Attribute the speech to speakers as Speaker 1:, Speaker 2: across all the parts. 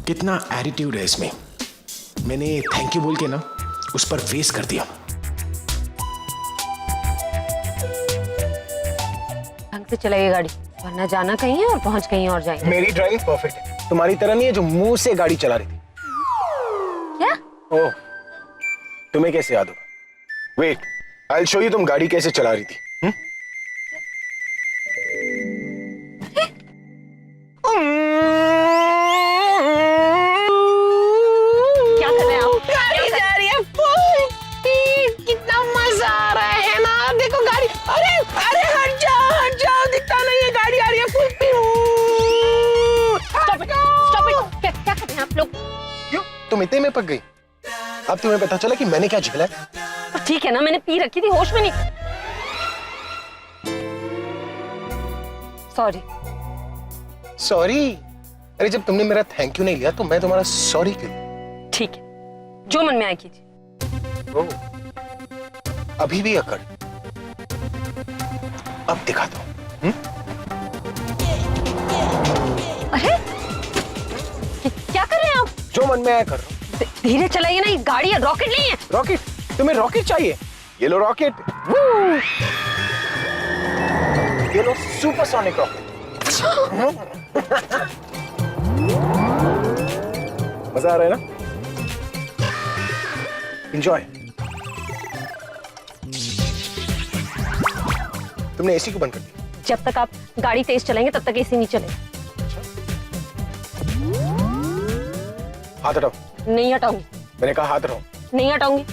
Speaker 1: कितना एटीट्यूड है इसमें। मैंने थैंक यू बोल के ना उस पर फेस कर दिया।
Speaker 2: ढंग से चलाइए गाड़ी, वरना जाना कहीं है और पहुंच कहीं और जाएंगे।
Speaker 1: मेरी ड्राइविंग परफेक्ट है, तुम्हारी तरह नहीं है जो मुंह से गाड़ी चला रही थी।
Speaker 2: क्या?
Speaker 1: ओह, तुम्हें कैसे याद होगा? Wait, I will show you तुम गाड़ी कैसे चला रही थी।
Speaker 2: क्या कर रहे हैं आप?
Speaker 3: गाड़ी जा रही है फुल स्पीड, कितना मजा आ रहा है ना। देखो गाड़ी, अरे अरे हट जाओ, दिखता नहीं है, गाड़ी आ रही है फुल स्पीड।
Speaker 2: स्टॉप इट, क्या कर रहे हैं आप लोग?
Speaker 1: क्यों तुम इतने में पक गई? अब तुम्हें पता चला कि मैंने क्या झेला है?
Speaker 2: ठीक है ना, मैंने पी रखी थी, होश में नहीं। सॉरी।
Speaker 1: सॉरी? अरे जब तुमने मेरा थैंक यू नहीं लिया तो मैं तुम्हारा सॉरी क्यों?
Speaker 2: ठीक है, जो मन में आए कीजिए।
Speaker 1: ओह, अभी भी अकड़? अब दिखा दो।
Speaker 2: अरे क्या कर रहे हैं आप?
Speaker 1: जो मन में आया कर रहा हूं।
Speaker 2: धीरे चलाइए ना, ये गाड़ी है, रॉकेट नहीं है।
Speaker 1: रॉकेट? तुम्हें रॉकेट चाहिए? ये लो रॉकेट। ये लो सुपरसोनिक रॉकेट। मजा आ रहा है ना? एंजॉय। तुमने एसी को बंद कर दिया?
Speaker 2: जब तक आप गाड़ी तेज चलाएंगे तब तक एसी नहीं चलेगा।
Speaker 1: हाथ हटाओ।
Speaker 2: नहीं हटाऊंगी।
Speaker 1: मैंने कहा हाथ हटाओ।
Speaker 2: नहीं हटाऊंगी।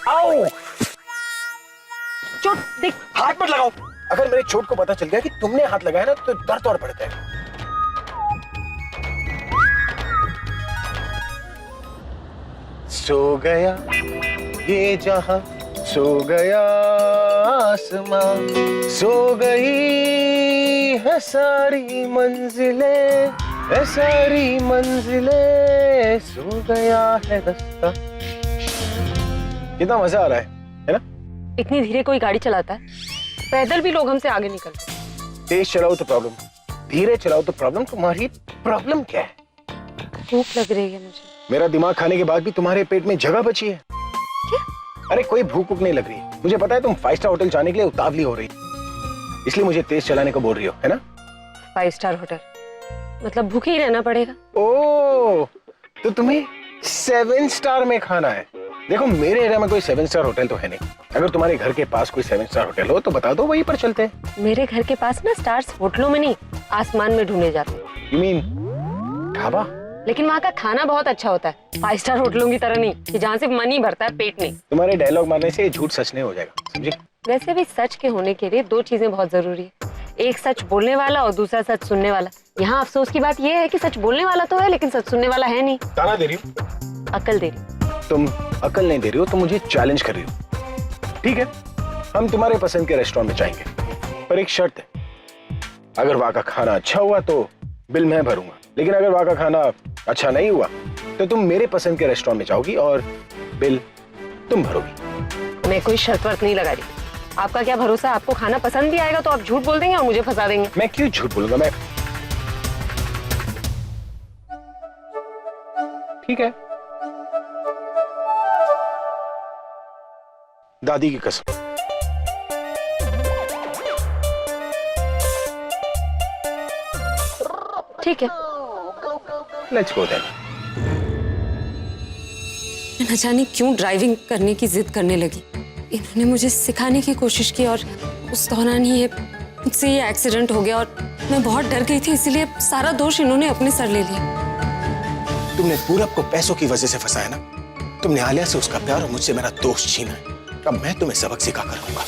Speaker 1: आओ!
Speaker 2: चोट देख।
Speaker 1: हाथ मत लगाओ। अगर मेरे चोट को पता चल गया कि तुमने हाथ लगाया ना तो दर्द और बढ़ जाएगा। सो गया ये जहां, सो गया आसमां, सो गई है सारी मंजिलें, है सारी मंजिलें, सो गया है रास्ता। कितना मजा आ रहा है ना?
Speaker 2: इतनी धीरे कोई गाड़ी चलाता है? पैदल भी लोग हमसे आगे निकलते।
Speaker 1: तेज चलाओ तो प्रॉब्लम, धीरे चलाओ तो प्रॉब्लम। तुम्हारी प्रॉब्लम क्या है?
Speaker 2: भूख लग रही है मुझे।
Speaker 1: मेरा दिमाग खाने के बाद भी तुम्हारे पेट में जगह बची है
Speaker 2: क्या?
Speaker 1: अरे कोई भूख नहीं लग रही। मुझे पता है तुम 5 स्टार होटल जाने के लिए उतावली हो रही, इसलिए मुझे तेज चलाने को बोल रही हो, है ना?
Speaker 2: 5 स्टार होटल मतलब भूखे ही रहना पड़ेगा।
Speaker 1: ओह, तो तुम्हें 7 स्टार में खाना है। देखो मेरे एरिया में कोई 7 स्टार होटल तो है नहीं। अगर तुम्हारे घर के पास कोई 7 स्टार होटल हो तो बता दो, वहीं पर चलते हैं।
Speaker 2: मेरे घर के पास ना स्टार्स होटलों में नहीं, आसमान में ढूंढे जाते हैं।
Speaker 1: You mean dhaba?
Speaker 2: लेकिन वहाँ का खाना बहुत अच्छा होता है, 5 स्टार होटलों की तरह नहीं कि जहाँ सिर्फ मन ही भरता है, पेट नहीं।
Speaker 1: तुम्हारे डायलॉग मारने से झूठ सच नहीं हो जाएगा, समझे?
Speaker 2: वैसे भी सच के होने के लिए 2 चीजें बहुत जरूरी है, एक सच बोलने वाला और दूसरा सच सुनने वाला। यहाँ अफसोस की बात यह है कि सच बोलने वाला तो है लेकिन सच सुनने वाला है नहीं।
Speaker 1: ताना दे रही हो?
Speaker 2: अकल दे रही।
Speaker 1: तुम अकल नहीं दे रही हो, तुम मुझे चैलेंज कर रही हो। ठीक है, हम तुम्हारे पसंद के रेस्टोरेंट में जाएंगे, पर एक शर्त है। अगर वहां का खाना अच्छा हुआ तो बिल मैं भरूंगा, लेकिन अगर वहां का खाना अच्छा नहीं हुआ तो तुम मेरे पसंद के रेस्टोरेंट में जाओगी और बिल तुम भरोगी।
Speaker 2: मैं कोई शर्त वर्त नहीं लगा रही। आपका क्या भरोसा, आपको खाना पसंद भी आएगा तो आप झूठ बोल देंगे और मुझे फंसा देंगे।
Speaker 1: मैं क्यों झूठ बोलूंगा? मैं ठीक है, दादी की कसम।
Speaker 2: ठीक है,
Speaker 1: लेट्स गो देन।
Speaker 2: न जाने क्यों ड्राइविंग करने की जिद करने लगी। इन्होंने मुझे सिखाने की कोशिश की और उस दौरान ही मुझसे ये एक्सीडेंट हो गया और मैं बहुत डर गई थी, इसीलिए सारा दोष इन्होंने अपने सर ले लिया।
Speaker 1: तुमने पूरब को पैसों की वजह से फंसाया ना, तुमने आलिया से उसका प्यार और मुझसे मेरा दोस्त छीना है। अब मैं तुम्हें सबक सिखा कर रहूंगा।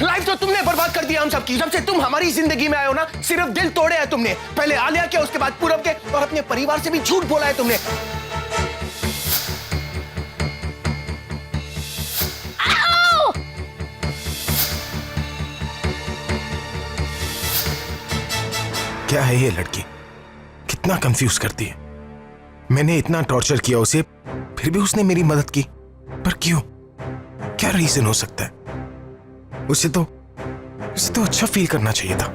Speaker 1: लाइफ तो तुमने बर्बाद कर दिया हम सबकी। जब से तुम हमारी जिंदगी में आए हो ना, सिर्फ दिल तोड़े हैं तुमने। पहले आलिया के, उसके बाद पूरब के, और अपने परिवार से भी झूठ बोला है तुमने। क्या है ये लड़की, कितना कंफ्यूज करती है। मैंने इतना टॉर्चर किया उसे, फिर भी उसने मेरी मदद की। पर क्यों? क्या रीजन हो सकता है? उसे तो अच्छा फील करना चाहिए था।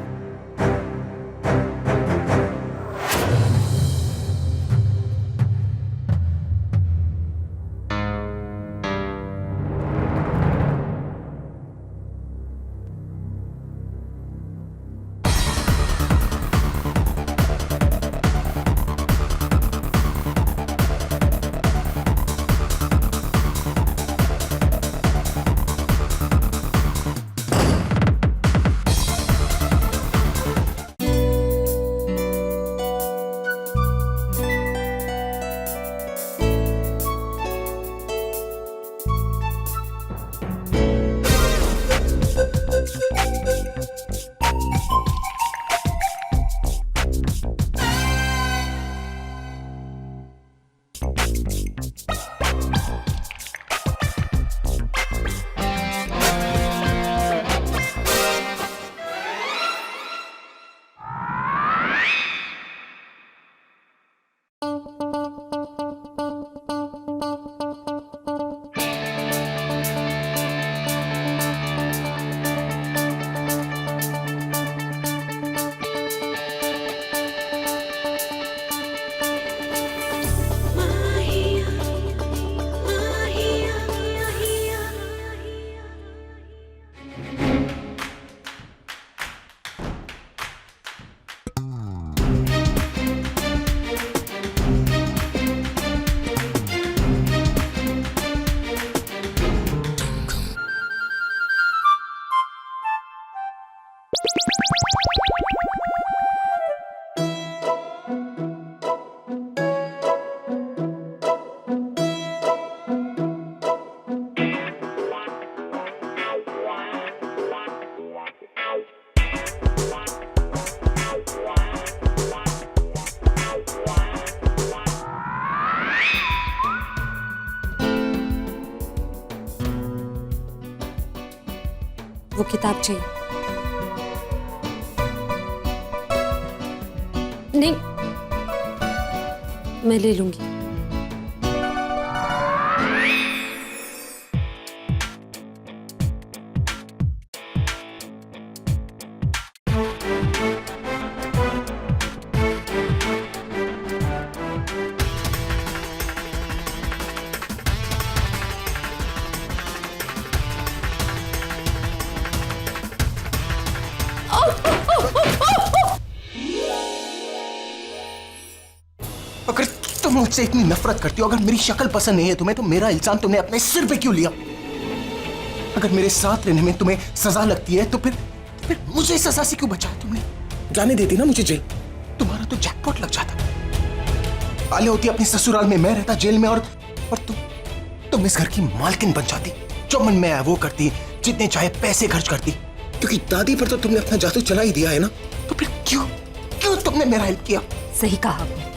Speaker 2: वो किताब चाहिए। नहीं, मैं ले लूंगी।
Speaker 1: अगर तुम मुझसे इतनी नफरत करती हो, अगर मेरी शक्ल पसंद नहीं है तुम्हें, तो मेरा इल्जाम तुमने अपने सिर पे क्यों लिया? अगर मेरे साथ रहने में तुम्हें सजा लगती है तो फिर मुझे सजा से क्यों बचाया तुमने? जाने देती ना मुझे जेल, तुम्हारा तो जैकपॉट लग जाता। आले होती अपने ससुराल में, मैं रहता जेल में, और तुम इस घर की मालकिन बन जाती। जो मन में आया वो करती, जितने चाहे पैसे खर्च करती। क्योंकि दादी पर तो तुमने अपना जादू चला ही दिया है ना, तो फिर क्यों तुमने मेरा हेल्प किया?
Speaker 2: सही कहा आपने।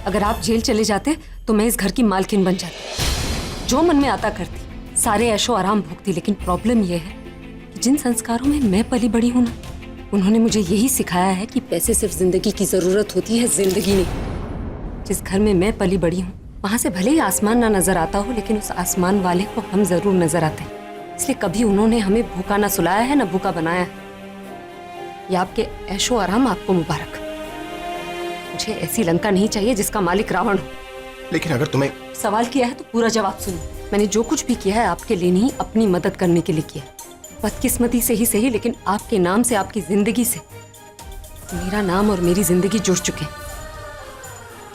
Speaker 2: अगर आप जेल चले जाते तो मैं इस घर की मालकिन बन जाती, जो मन में आता करती, सारे ऐशो आराम भोगती। लेकिन प्रॉब्लम यह है कि जिन संस्कारों में मैं पली बड़ी हूं ना, उन्होंने मुझे यही सिखाया है कि पैसे सिर्फ जिंदगी की जरूरत होती है, जिंदगी नहीं। जिस घर में मैं पली बड़ी हूँ वहां से भले ही आसमान ना नजर आता हो, लेकिन उस आसमान वाले को हम जरूर नजर आते हैं। इसलिए कभी उन्होंने हमें भूखा ना सुलाया है ना भूखा बनाया है। ये आपके ऐशो आराम आपको मुबारक। मुझे ऐसी लंका नहीं चाहिए जिसका मालिक रावण हो।
Speaker 1: लेकिन अगर तुम्हें
Speaker 2: सवाल किया है तो पूरा जवाब सुनो। मैंने जो कुछ भी किया है आपके लिए नहीं, अपनी मदद करने के लिए किया। बदकिस्मती से ही सही, लेकिन आपके नाम से, आपकी जिंदगी से मेरा नाम और मेरी जिंदगी जुड़ चुके हैं।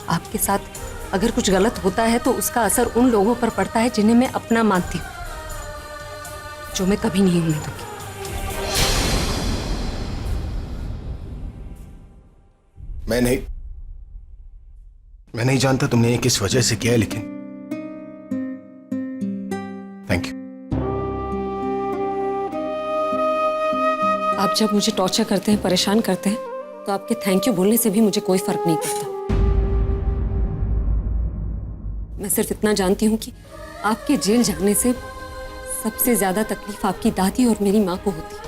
Speaker 2: आपके साथ अगर कुछ गलत होता है तो उसका असर उन लोगों पर पड़ता है जिन्हें मैं अपना मानती हूँ, जो मैं कभी नहीं होने दूंगी।
Speaker 1: मैं नहीं जानता तुमने ये किस वजह से किया है, लेकिन थैंक यू।
Speaker 2: आप जब मुझे टॉर्चर करते हैं, परेशान करते हैं, तो आपके थैंक यू बोलने से भी मुझे कोई फर्क नहीं पड़ता। मैं सिर्फ इतना जानती हूँ कि आपके जेल जाने से सबसे ज्यादा तकलीफ आपकी दादी और मेरी माँ को होती है।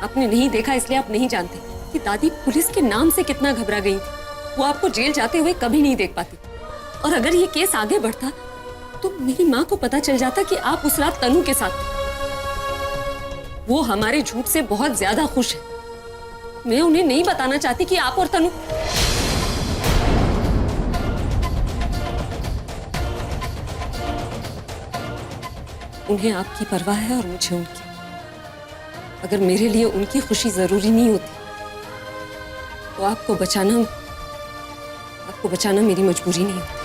Speaker 2: आपने नहीं देखा इसलिए आप नहीं जानते कि दादी पुलिस के नाम से कितना घबरा गई थी। वो आपको जेल जाते हुए कभी नहीं देख पाती। और अगर ये केस आगे बढ़ता तो मेरी माँ को पता चल जाता कि आप उस रात तनु के साथ थे। वो हमारे झूठ से बहुत ज्यादा खुश है। मैं उन्हें नहीं बताना चाहती कि आप और तनु। उन्हें आपकी परवाह है और मुझे उनकी। अगर मेरे लिए उनकी खुशी जरूरी नहीं होती तो आपको बचाना मेरी मजबूरी नहीं होती।